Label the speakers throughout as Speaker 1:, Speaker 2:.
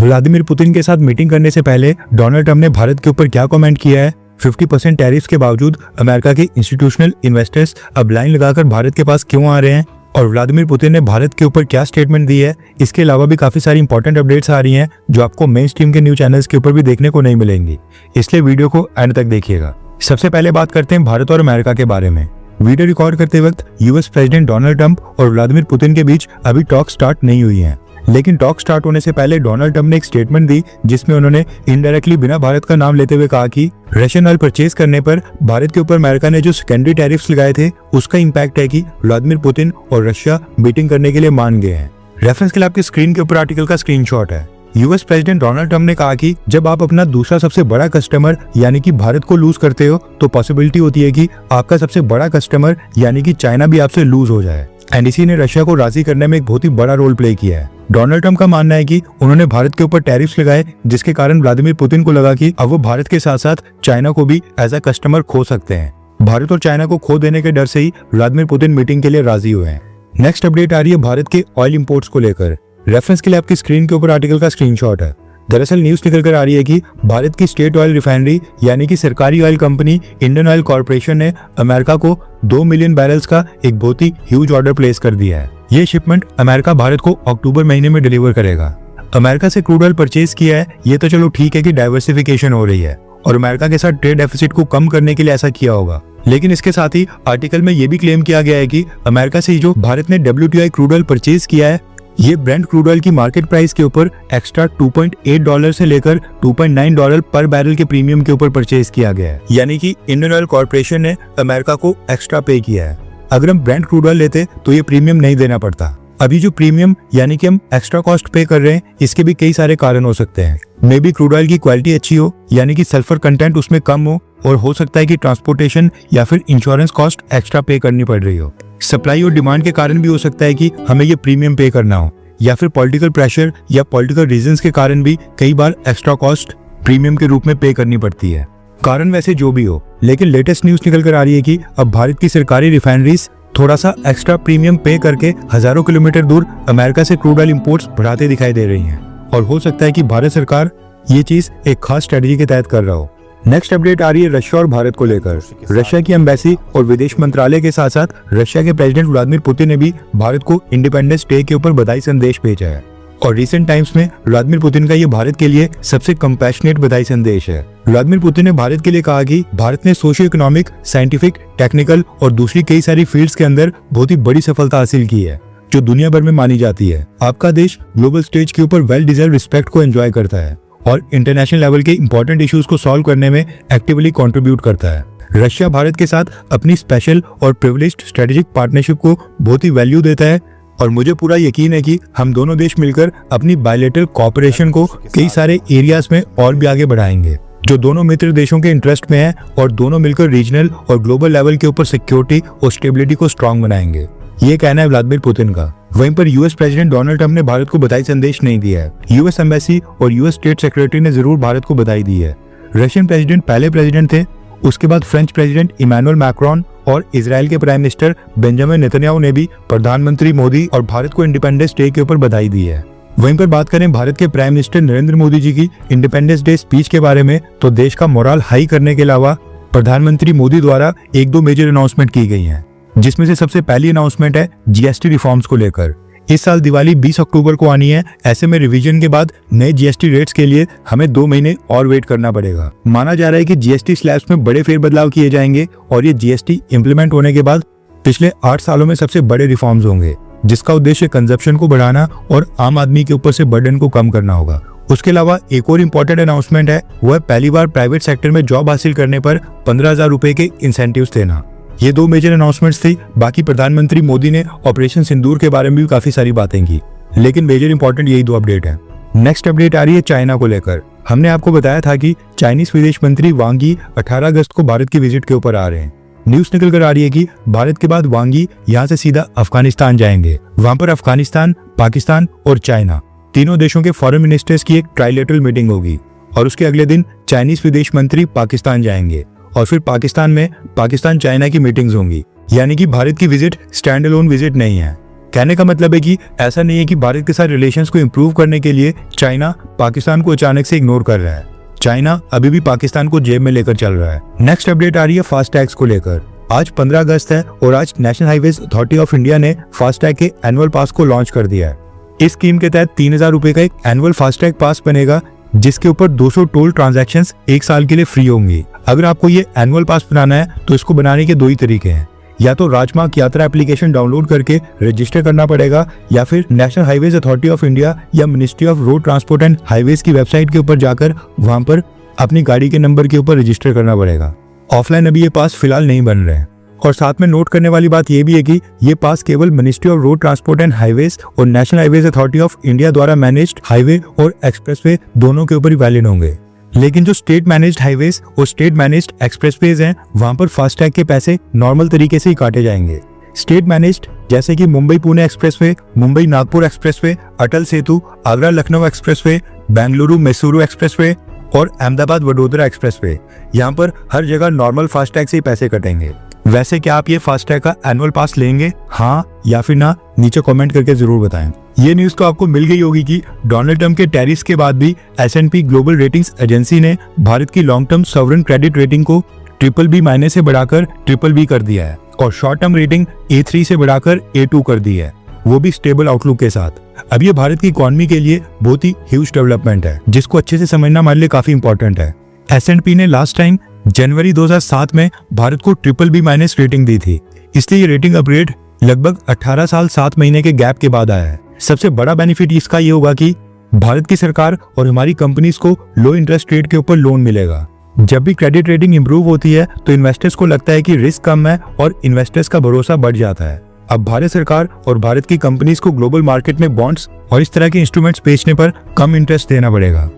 Speaker 1: Vladimir Putin के साथ meeting करने से पहले डोनाल्ड ट्रंप ने भारत के ऊपर क्या कमेंट किया है? 50% टैरिफ्स के बावजूद अमेरिका के इंस्टीट्यूशनल इन्वेस्टर्स अब लाइन लगाकर भारत के पास क्यों आ रहे हैं? और व्लादिमीर पुतिन ने भारत के ऊपर क्या स्टेटमेंट दी है? इसके अलावा भी काफी सारी इंपॉर्टेंट अपडेट्स आ रही हैं जो आपको मेन स्ट्रीम के न्यूज चैनल्स के ऊपर भी देखने को नहीं मिलेंगी, इसलिए वीडियो को एंड तक देखिएगा। सबसे पहले बात करते हैं भारत और अमेरिका के बारे में। वीडियो रिकॉर्ड करते वक्त यूएस प्रेसिडेंट डोनाल्ड ट्रंप और व्लादिमीर पुतिन के बीच अभी टॉक स्टार्ट नहीं हुई है, लेकिन टॉक स्टार्ट होने से पहले डोनाल्ड ट्रंप ने एक स्टेटमेंट दी जिसमें उन्होंने इनडायरेक्टली बिना भारत का नाम लेते हुए कहा कि रशियन ऑयल परचेज करने पर भारत के ऊपर अमेरिका ने जो सेकेंडरी टैरिफ्स लगाए थे उसका इंपैक्ट है कि व्लादिमीर पुतिन और रशिया मीटिंग करने के लिए मान गए हैं। रेफरेंस के लिए आपकी स्क्रीन के ऊपर आर्टिकल का स्क्रीनशॉट है। यूएस प्रेसिडेंट डोनाल्ड ट्रंप ने कहा कि जब आप अपना दूसरा सबसे बड़ा कस्टमर यानी कि भारत को लूज करते हो तो पॉसिबिलिटी होती है कि आपका सबसे बड़ा कस्टमर यानी कि चाइना भी आपसे लूज हो जाए। एनडीसी ने रशिया को राजी करने में एक बहुत ही बड़ा रोल प्ले किया है। डोनाल्ड ट्रंप का मानना है कि उन्होंने भारत के ऊपर टैरिफ्स लगाए जिसके कारण व्लादिमीर पुतिन को लगा कि अब वो भारत के साथ साथ चाइना को भी एज अ कस्टमर खो सकते हैं। भारत और चाइना को खो देने के डर से ही व्लादिमीर पुतिन मीटिंग के लिए राजी हुए हैं। नेक्स्ट अपडेट आ रही है भारत के ऑयल इंपोर्ट्स को लेकर। रेफरेंस के लिए आपकी स्क्रीन के ऊपर आर्टिकल का स्क्रीनशॉट है। दरअसल न्यूज निकल कर आ रही है कि भारत की स्टेट ऑयल रिफाइनरी यानी कि सरकारी oil company Indian oil corporation ने अमेरिका को 2 मिलियन बैरल्स का एक बहुत ही ह्यूज ऑर्डर प्लेस कर दिया है। ये शिपमेंट अमेरिका भारत को अक्टूबर महीने में डिलीवर करेगा। अमेरिका से क्रूड ऑयल परचेज किया है, ये तो चलो ठीक है कि डाइवर्सिफिकेशन हो रही है और अमेरिका के साथ ट्रेड डेफिसिट को कम करने के लिए ऐसा किया होगा, लेकिन इसके साथ ही आर्टिकल में ये भी क्लेम किया गया है कि अमेरिका से जो भारत ने WTI क्रूड ऑयल परचेज किया है ये ब्रेंट क्रूड ऑयल की मार्केट प्राइस के ऊपर एक्स्ट्रा $2.8 से लेकर $2.9 पर बैरल के प्रीमियम के ऊपर परचेज किया गया है, यानी कि इंडियन ऑयल कॉर्पोरेशन ने अमेरिका को एक्स्ट्रा पे किया है। अगर हम ब्रेंट क्रूड ऑयल लेते तो ये प्रीमियम नहीं देना पड़ता। अभी जो प्रीमियम यानी कि हम एक्स्ट्रा कॉस्ट पे कर रहे हैं इसके भी कई सारे कारण हो सकते हैं। मे बी क्रूड ऑयल की क्वालिटी अच्छी हो यानी कि सल्फर कंटेंट उसमें कम हो सकता है कि ट्रांसपोर्टेशन या फिर इंश्योरेंस कॉस्ट एक्स्ट्रा पे करनी पड़ रही हो। सप्लाई और डिमांड के कारण भी हो सकता है कि हमें ये प्रीमियम पे करना हो, या फिर पॉलिटिकल प्रेशर या पॉलिटिकल रीजंस के कारण भी कई बार एक्स्ट्रा कॉस्ट प्रीमियम के रूप में पे करनी पड़ती है। कारण वैसे जो भी हो, लेकिन लेटेस्ट न्यूज निकल कर आ रही है कि अब भारत की सरकारी रिफाइनरीज थोड़ा सा एक्स्ट्रा प्रीमियम पे करके हजारों किलोमीटर दूर अमेरिका से क्रूड ऑयल इंपोर्ट्स बढ़ाते दिखाई दे रही हैं, और हो सकता है कि भारत सरकार ये चीज एक खास स्ट्रेटजी के तहत कर रहा हो। नेक्स्ट अपडेट आ रही है रशिया और भारत को लेकर। रशिया की एम्बेसी और विदेश मंत्रालय के साथ साथ रशिया के प्रेसिडेंट व्लादिमीर पुतिन ने भी भारत को इंडिपेंडेंस डे के ऊपर बधाई संदेश भेजा है, और रिसेंट टाइम्स में व्लादिमीर पुतिन का ये भारत के लिए सबसे कंपैशनेट बधाई संदेश है। व्लादिमीर पुतिन ने भारत के लिए कहा कि भारत ने सोशियो इकोनॉमिक, साइंटिफिक, टेक्निकल और दूसरी कई सारी फील्ड्स के अंदर बहुत ही बड़ी सफलता हासिल की है जो दुनिया भर में मानी जाती है। आपका देश ग्लोबल स्टेज के ऊपर वेल डिजर्व रिस्पेक्ट को एंजॉय करता है और इंटरनेशनल लेवल के इंपॉर्टेंट इश्यूज को सॉल्व करने में एक्टिवली कंट्रीब्यूट करता है। रशिया भारत के साथ अपनी स्पेशल और प्रिविलेज्ड स्ट्रेटेजिक पार्टनरशिप को बहुत ही वैल्यू देता है, और मुझे पूरा यकीन है कि हम दोनों देश मिलकर अपनी बायलैटरल कोऑपरेशन को कई सारे एरियाज में और भी आगे बढ़ाएंगे जो दोनों मित्र देशों के इंटरेस्ट में है, और दोनों मिलकर रीजनल और ग्लोबल लेवल के ऊपर सिक्योरिटी और स्टेबिलिटी को स्ट्रांग बनाएंगे। ये कहना है व्लादिमीर पुतिन का। वहीं पर यूएस प्रेसिडेंट डोनाल्ड ट्रंप ने भारत को बधाई संदेश नहीं दिया है। यूएस एम्बेसी और यूएस स्टेट सेक्रेटरी ने जरूर भारत को बधाई दी है। रशियन प्रेसिडेंट पहले प्रेसिडेंट थे, उसके बाद फ्रेंच प्रेसिडेंट इमैनुअल मैक्रोन और इजराइल के प्राइम मिनिस्टर बेंजामिन नेतन्याहू ने भी प्रधानमंत्री मोदी और भारत को इंडिपेंडेंस डे के ऊपर बधाई दी है। वहीं पर बात करें भारत के प्राइम मिनिस्टर नरेंद्र मोदी जी की इंडिपेंडेंस डे स्पीच के बारे में, तो देश का मोरल हाई करने के अलावा प्रधानमंत्री मोदी द्वारा 1-2 मेजर अनाउंसमेंट की गई हैं, जिसमें से सबसे पहली अनाउंसमेंट है जीएसटी रिफॉर्म्स को लेकर। इस साल दिवाली 20 अक्टूबर को आनी है, ऐसे में रिवीजन के बाद नए जीएसटी रेट्स के लिए हमें 2 महीने और वेट करना पड़ेगा। माना जा रहा है कि जीएसटी स्लैब्स में बड़े फेरबदलाव किए जाएंगे और ये जीएसटी इंप्लीमेंट होने के बाद पिछले 8 सालों में सबसे बड़े रिफॉर्म्स होंगे, जिसका उद्देश्य कंजप्शन को बढ़ाना और आम आदमी के ऊपर से बर्डन को कम करना होगा। उसके अलावा एक और इम्पोर्टेंट अनाउंसमेंट है, वो है पहली बार प्राइवेट सेक्टर में जॉब हासिल करने पर 15,000 रुपए के इंसेंटिव्स देना। ये 2 मेजर अनाउंसमेंट्स थी। बाकी प्रधानमंत्री मोदी ने ऑपरेशन सिंदूर के बारे में भी काफी सारी बातें की, लेकिन मेजर इंपॉर्टेंट यही 2 अपडेट है। नेक्स्ट अपडेट आ रही है चाइना को लेकर। हमने आपको बताया था कि चाइनीज विदेश मंत्री वांग यी 18 अगस्त को भारत की विजिट के ऊपर आ रहे हैं। न्यूज निकल कर आ रही है कि भारत के बाद वांग यी यहाँ से सीधा अफगानिस्तान जाएंगे। वहां पर अफगानिस्तान, पाकिस्तान और चाइना तीनों देशों के फॉरेन मिनिस्टर्स की एक ट्राइलेटरल मीटिंग होगी, और उसके अगले दिन चाइनीज विदेश मंत्री पाकिस्तान जाएंगे, और फिर पाकिस्तान में पाकिस्तान चाइना की मीटिंग्स होंगी। यानी कि भारत की विजिट स्टैंड अलोन विजिट नहीं है, कहने का मतलब है कि ऐसा नहीं है कि भारत के साथ रिलेशंस को इम्प्रूव करने के लिए चाइना पाकिस्तान को अचानक से इग्नोर कर रहा है। चाइना अभी भी पाकिस्तान को जेब में लेकर चल रहा है। नेक्स्ट अपडेट आ रही है फास्टैग्स को लेकर। आज 15 अगस्त है और आज national highways authority of India ने फास्टैग के एनुअल पास को लॉन्च कर दिया है। इस स्कीम के तहत 3000 रुपए का एक एनुअल फास्टैग पास बनेगा, जिसके ऊपर 200 टोल ट्रांजैक्शंस एक साल के लिए फ्री होंगी। अगर आपको ये एनुअल पास बनाना है तो इसको बनाने के दो ही तरीके हैं, या तो राजमार्ग यात्रा एप्लीकेशन डाउनलोड करके रजिस्टर करना पड़ेगा, या फिर national highways authority of India या ministry of road transport and highways की वेबसाइट के ऊपर जाकर वहां पर अपनी गाड़ी के नंबर के ऊपर रजिस्टर करना पड़ेगा। ऑफलाइन अभी ये पास फिलहाल नहीं बन रहे हैं। और साथ में नोट करने वाली बात यह भी है कि ये पास केवल ministry of road transport and highways और national highways authority of India द्वारा मैनेज्ड हाईवे और एक्सप्रेसवे दोनों के ऊपर ही वैलिड होंगे। लेकिन जो स्टेट मैनेज्ड हाईवेज और स्टेट मैनेज्ड एक्सप्रेसवेज हैं, वहां पर फास्टैग के पैसे नॉर्मल तरीके से ही काटे जाएंगे। स्टेट मैनेज्ड जैसे कि Mumbai Pune expressway, Mumbai Nagpur expressway, Atal Setu, Agra Lucknow expressway, Bengaluru Mysuru expressway और अहमदाबाद वडोदरा एक्सप्रेसवे, यहाँ पर हर जगह नॉर्मल फास्टैग से ही पैसे कटेंगे। वैसे क्या आप ये फास्टैग का एनुअल पास लेंगे, हाँ या फिर ना? नीचे कमेंट करके जरूर बताएं। ये न्यूज तो आपको मिल गई होगी कि डोनाल्ड ट्रंप के टैरिफ्स के बाद भी S&P ग्लोबल रेटिंग्स एजेंसी ने भारत की long term sovereign credit rating को BBB- से बढ़ाकर BBB कर दिया है और शॉर्ट टर्म रेटिंग A3 से बढ़ाकर A2 कर दी है, वो भी स्टेबल आउटलुक के साथ। अब ये भारत की इकोनॉमी के लिए बहुत ही ह्यूज डेवलपमेंट है, जिसको अच्छे से समझना हमारे लिए काफी इंपॉर्टेंट है। S&P ने लास्ट टाइम जनवरी 2007 में भारत को BBB- रेटिंग दी थी, इसलिए ये रेटिंग अपग्रेड लगभग 18 साल 7 महीने के गैप के बाद आया है। सबसे बड़ा बेनिफिट इसका ये होगा कि भारत की सरकार और हमारी कंपनीज को लो इंटरेस्ट रेट के ऊपर लोन मिलेगा। जब भी क्रेडिट रेटिंग इंप्रूव होती है तो इन्वेस्टर्स को लगता है कि रिस्क कम है और इन्वेस्टर्स का भरोसा बढ़ जाता है। अब भारत सरकार और भारत की कंपनीज को ग्लोबल मार्केट में बॉन्ड्स और इस तरह के इंस्ट्रूमेंट्स बेचने पर कम इंटरेस्ट देना पड़ेगा।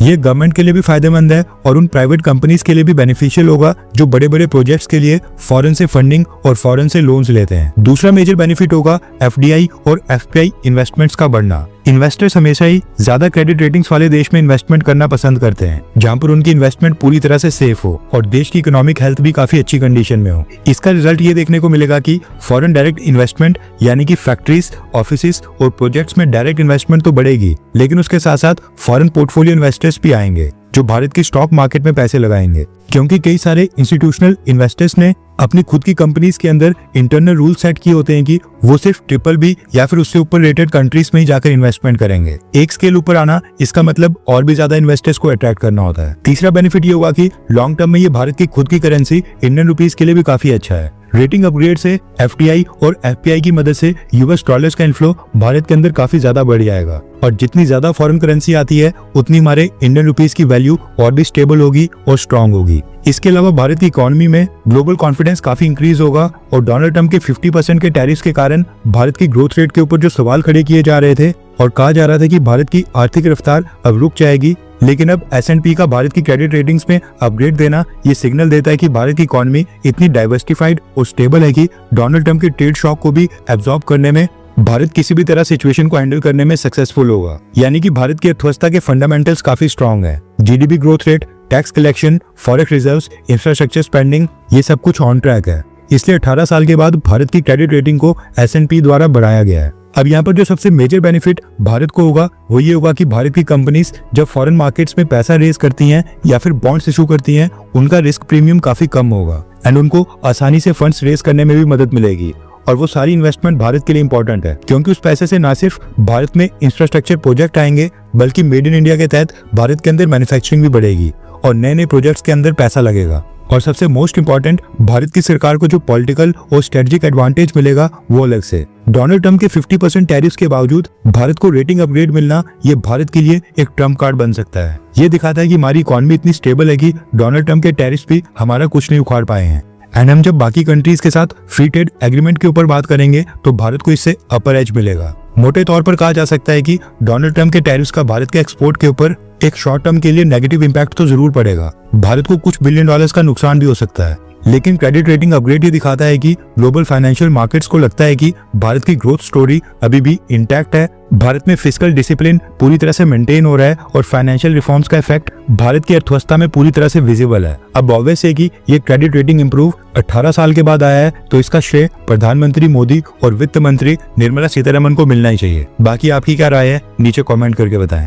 Speaker 1: ये गवर्नमेंट के लिए भी फायदेमंद है और उन प्राइवेट कंपनीज के लिए भी बेनिफिशियल होगा जो बड़े बड़े प्रोजेक्ट्स के लिए फॉरेन से फंडिंग और फॉरेन से लोन्स लेते हैं। दूसरा मेजर बेनिफिट होगा FDI और FPI इन्वेस्टमेंट्स का बढ़ना। इन्वेस्टर्स हमेशा ही ज्यादा क्रेडिट रेटिंग्स वाले देश में इन्वेस्टमेंट करना पसंद करते हैं, जहां पर उनकी इन्वेस्टमेंट पूरी तरह से सेफ हो और देश की इकोनॉमिक हेल्थ भी काफी अच्छी कंडीशन में हो। इसका रिजल्ट ये देखने को मिलेगा कि फॉरेन डायरेक्ट इन्वेस्टमेंट यानी कि फैक्ट्रीज, ऑफिसेज और प्रोजेक्ट्स में डायरेक्ट इन्वेस्टमेंट तो बढ़ेगी, लेकिन उसके साथ साथ फॉरेन पोर्टफोलियो इन्वेस्टर्स भी आएंगे जो भारत की स्टॉक मार्केट में पैसे लगाएंगे, क्योंकि कई सारे इंस्टीट्यूशनल इन्वेस्टर्स ने अपनी खुद की कंपनीज के अंदर इंटरनल रूल सेट किए होते हैं कि वो सिर्फ BBB या फिर उससे ऊपर रेटेड कंट्रीज में ही जाकर इन्वेस्टमेंट करेंगे। एक स्केल ऊपर आना इसका मतलब और भी ज्यादा इन्वेस्टर्स को अट्रैक्ट करना होता है। तीसरा बेनिफिट ये होगा कि लॉन्ग टर्म में ये भारत की खुद की करेंसी इंडियन रुपीज के लिए भी काफी अच्छा है। रेटिंग अपग्रेड से FDI और FPI की मदद से US डॉलर्स का इनफ्लो भारत के अंदर काफी ज्यादा बढ़ जाएगा और जितनी ज्यादा फॉरेन करेंसी आती है उतनी हमारे इंडियन रुपीस की वैल्यू और भी स्टेबल होगी और स्ट्रांग होगी। इसके अलावा भारत की इकोनॉमी में ग्लोबल कॉन्फिडेंस काफी इंक्रीज होगा और डोनाल्ड ट्रंप के 50% के टैरिफ्स के कारण भारत की ग्रोथ रेट के ऊपर जो सवाल खड़े किए जा रहे थे और कहा जा रहा था कि भारत की आर्थिक रफ्तार अब रुक जाएगी, लेकिन अब S&P का भारत की क्रेडिट रेटिंग्स में अपग्रेड देना ये सिग्नल देता है कि भारत की इकोनॉमी इतनी डाइवर्सिफाइड और स्टेबल है कि डोनाल्ड ट्रंप के ट्रेड शॉक को भी एब्जॉर्ब करने में भारत किसी भी तरह सिचुएशन को हैंडल करने में सक्सेसफुल होगा। यानी कि भारत की अर्थव्यवस्था के फंडामेंटल्स काफी स्ट्रांग है। GDP growth rate, tax collection, forex reserves, infrastructure spending, ये सब कुछ ऑन ट्रैक है। इसलिए 18 साल के बाद भारत की क्रेडिट रेटिंग को S&P द्वारा बढ़ाया गया है। अब यहाँ पर जो सबसे मेजर बेनिफिट भारत को होगा वो ये होगा कि भारत की कंपनीज जब फॉरेन मार्केट्स में पैसा रेज करती हैं या फिर बॉन्ड्स इशू करती हैं, उनका रिस्क प्रीमियम काफी कम होगा एंड उनको आसानी से फंड्स रेज करने में भी मदद मिलेगी। और वो सारी इन्वेस्टमेंट भारत के लिए इंपॉर्टेंट है, क्योंकि उस पैसे से न सिर्फ भारत में इंफ्रास्ट्रक्चर प्रोजेक्ट आएंगे, बल्कि मेड इन इंडिया के तहत भारत के अंदर मैन्युफैक्चरिंग भी बढ़ेगी और नए नए प्रोजेक्ट्स के अंदर पैसा लगेगा। और सबसे मोस्ट इंपॉर्टेंट, भारत की सरकार को जो पॉलिटिकल और स्ट्रेटेजिक एडवांटेज मिलेगा वो अलग से। डोनाल्ड ट्रंप के 50% टैरिफ्स के बावजूद भारत को रेटिंग अपग्रेड मिलना ये भारत के लिए एक ट्रम्प कार्ड बन सकता है। ये दिखाता है कि हमारी इकोनॉमी इतनी स्टेबल है कि डोनाल्ड ट्रंप के टैरिफ्स भी हमारा कुछ नहीं उखाड़ पाए हैं। एंड हम जब बाकी कंट्रीज के साथ फ्री ट्रेड एग्रीमेंट के ऊपर बात करेंगे तो भारत को इससे अपर एज मिलेगा। मोटे तौर पर कहा जा सकता है कि डोनाल्ड ट्रंप के टैरिफ्स का भारत के एक्सपोर्ट के ऊपर एक शॉर्ट टर्म के लिए नेगेटिव इंपैक्ट तो जरूर पड़ेगा। भारत को कुछ $1 बिलियन का नुकसान भी हो सकता है, लेकिन क्रेडिट रेटिंग अपग्रेड ये दिखाता है कि ग्लोबल फाइनेंशियल मार्केट्स को लगता है कि भारत की ग्रोथ स्टोरी अभी भी इंटैक्ट है। भारत में फिस्कल डिसिप्लिन पूरी तरह से मेंटेन हो रहा है और फाइनेंशियल रिफॉर्म्स का इफेक्ट भारत की अर्थव्यवस्था में पूरी तरह से विजिबल है। अब ऑब्वियस है कि ये क्रेडिट रेटिंग इंप्रूव 18 साल के बाद आया है, तो इसका श्रेय प्रधानमंत्री मोदी और वित्त मंत्री निर्मला सीतारमण को मिलना ही चाहिए। बाकी आपकी क्या राय है, नीचे कमेंट करके बताएं।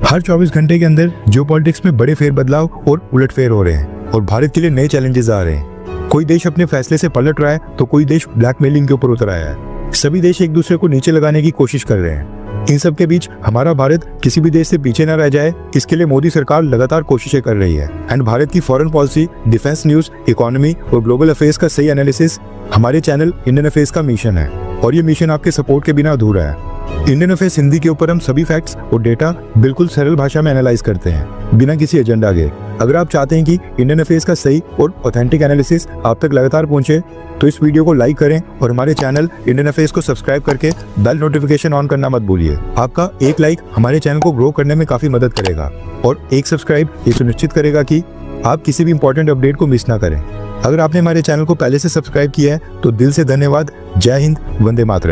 Speaker 1: हर 24 घंटे के अंदर जियोपॉलिटिक्स में बड़े फेरबदलाव और उलटफेर हो रहे हैं और भारत के लिए नए चैलेंजेस आ रहे हैं। कोई देश अपने फैसले से पलट रहा है तो कोई देश ब्लैकमेलिंग के ऊपर उतर आया है। सभी देश एक दूसरे को नीचे लगाने की कोशिश कर रहे हैं। इन सब के बीच हमारा भारत किसी भी देश से पीछे न रह जाए, इसके लिए मोदी सरकार लगातार कोशिशें कर रही है। एंड भारत की foreign policy, defence news, economy और ग्लोबल अफेयर्स का सही एनालिसिस हमारे चैनल इंडियन अफेयर्स का मिशन है और ये मिशन आपके सपोर्ट के बिना अधूरा है। इंडियन अफेयर्स हिंदी के ऊपर हम सभी फैक्ट्स और डेटा बिल्कुल सरल भाषा में एनालाइज करते हैं, बिना किसी एजेंडा के। अगर आप चाहते हैं कि इंडियन अफेयर्स का सही और ऑथेंटिक एनालिसिस आप तक लगातार पहुंचे, तो इस वीडियो को लाइक करें और हमारे चैनल इंडियन अफेयर्स को सब्सक्राइब करके बेल नोटिफिकेशन ऑन करना मत भूलिए। आपका एक लाइक हमारे चैनल को ग्रो करने में काफी मदद करेगा और एक सब्सक्राइब ये सुनिश्चित करेगा कि आप किसी भी इंपॉर्टेंट अपडेट को मिस ना करें। अगर आपने हमारे चैनल को पहले से सब्सक्राइब किया है तो दिल से धन्यवाद। जय हिंद, वंदे मातरम।